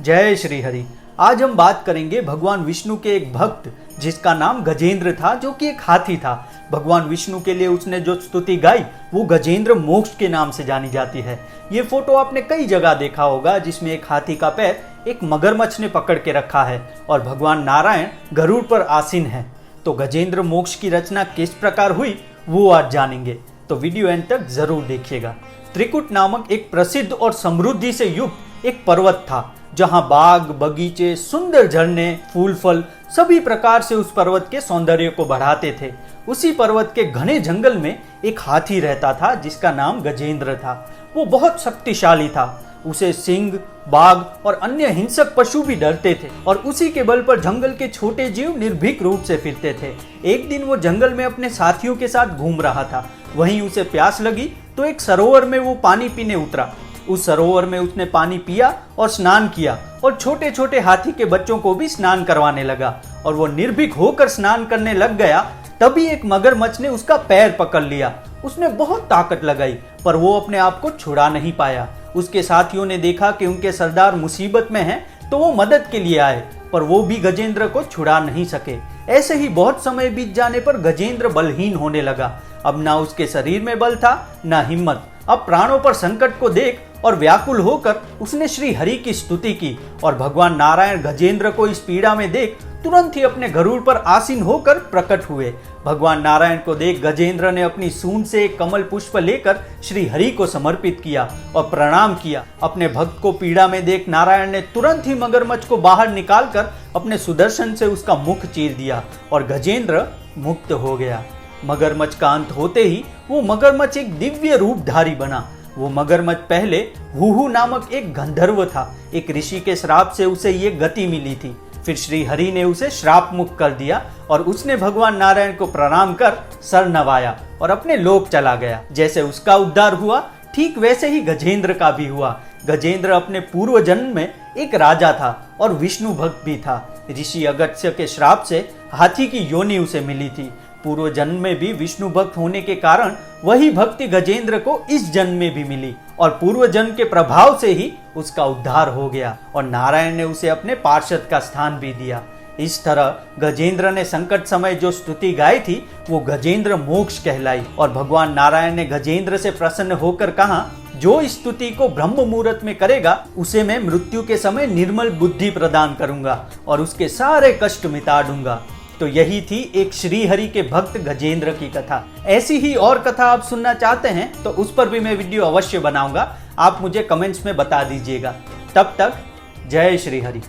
जय श्री हरि। आज हम बात करेंगे भगवान विष्णु के एक भक्त जिसका नाम गजेंद्र था, जो कि एक हाथी था। भगवान विष्णु के लिए उसने जो स्तुति गाई वो गजेंद्र मोक्ष के नाम से जानी जाती है। ये फोटो आपने कई जगह देखा होगा, जिसमें एक हाथी का पैर एक मगरमच्छ ने पकड़ के रखा है और भगवान नारायण गरुड़ पर आसीन है। तो गजेंद्र मोक्ष की रचना किस प्रकार हुई वो आज जानेंगे, तो वीडियो एंड तक जरूर देखिएगा। त्रिकुट नामक एक प्रसिद्ध और समृद्धि से युक्त एक पर्वत था, जहां बाग बगीचे, सुंदर झरने, फूल फल सभी प्रकार से उस पर्वत के सौंदर्य को बढ़ाते थे। उसी पर्वत के घने जंगल में एक हाथी रहता था जिसका नाम गजेंद्र था। वो बहुत शक्तिशाली था। उसे सिंह, बाघ और अन्य हिंसक पशु भी डरते थे और उसी के बल पर जंगल के छोटे जीव निर्भीक रूप से फिरते थे। एक दिन वो जंगल में अपने साथियों के साथ घूम रहा था। वहीं उसे प्यास लगी तो एक सरोवर में वो पानी पीने उतरा। उस सरोवर में उसने पानी पिया और स्नान किया और छोटे छोटे हाथी के बच्चों को भी स्नान करवाने लगा। और वो निर्भीक होकर स्नान करने लग गया, तभी एक मगरमच्छ ने उसका पैर पकड़ लिया। उसने बहुत ताकत लगाई पर वो अपने आप को छुड़ा नहीं पाया। उसके साथियों ने देखा कि उनके सरदार मुसीबत में हैं, तो वो मदद के लिए आए, पर वो भी गजेंद्र को छुड़ा नहीं सके। ऐसे ही बहुत समय बीत जाने पर गजेंद्र बलहीन होने लगा। अब ना उसके शरीर में बल था ना हिम्मत। अब प्राणों पर संकट को देख और व्याकुल होकर उसने श्री हरि की स्तुति की और भगवान नारायण गजेंद्र को इस पीड़ा में देख तुरंत ही अपने गरुड़ पर आसीन होकर प्रकट हुए। भगवान नारायण को देख गजेंद्र ने अपनी सूंड से एक कमल पुष्प लेकर श्री हरि को समर्पित किया और प्रणाम किया। अपने भक्त को पीड़ा में देख नारायण ने तुरंत ही मगरमच्छ को बाहर निकालकर अपने सुदर्शन से उसका मुख चीर दिया और गजेंद्र मुक्त हो गया। मगरमच्छ का अंत होते ही वो मगरमच्छ एक दिव्य रूपधारी बना। वो मगरमच्छ पहले हुहू नामक एक गंधर्व था। एक ऋषि के श्राप से उसे ये गति मिली थी। फिर श्री हरि ने उसे श्राप मुक्त कर दिया और उसने भगवान नारायण को प्रणाम कर सर नवाया और अपने लोक चला गया। जैसे उसका उद्धार हुआ, ठीक वैसे ही गजेंद्र का भी हुआ। गजेंद्र अपने पूर्व जन्म में एक राजा था और विष्णु भक्त भी था। ऋषि अगस्त्य के श्राप से हाथी की योनि उसे मिली थी। पूर्व जन्म में भी विष्णु भक्त होने के कारण वही भक्ति गजेंद्र को इस जन्म में भी मिली और पूर्व जन्म के प्रभाव से ही उसका उद्धार हो गया और नारायण ने उसे अपने पार्षद का स्थान भी दिया। इस तरह गजेंद्र ने संकट समय जो स्तुति गाई थी वो गजेंद्र मोक्ष कहलाई और भगवान नारायण ने गजेंद्र से प्रसन्न होकर कहा, जो इस स्तुति को ब्रह्म मुहूर्त में करेगा उसे मैं मृत्यु के समय निर्मल बुद्धि प्रदान करूंगा और उसके सारे कष्ट मिटा दूंगा। तो यही थी एक श्री हरि के भक्त गजेंद्र की कथा। ऐसी ही और कथा आप सुनना चाहते हैं तो उस पर भी मैं वीडियो अवश्य बनाऊंगा। आप मुझे कमेंट्स में बता दीजिएगा। तब तक जय श्री हरि।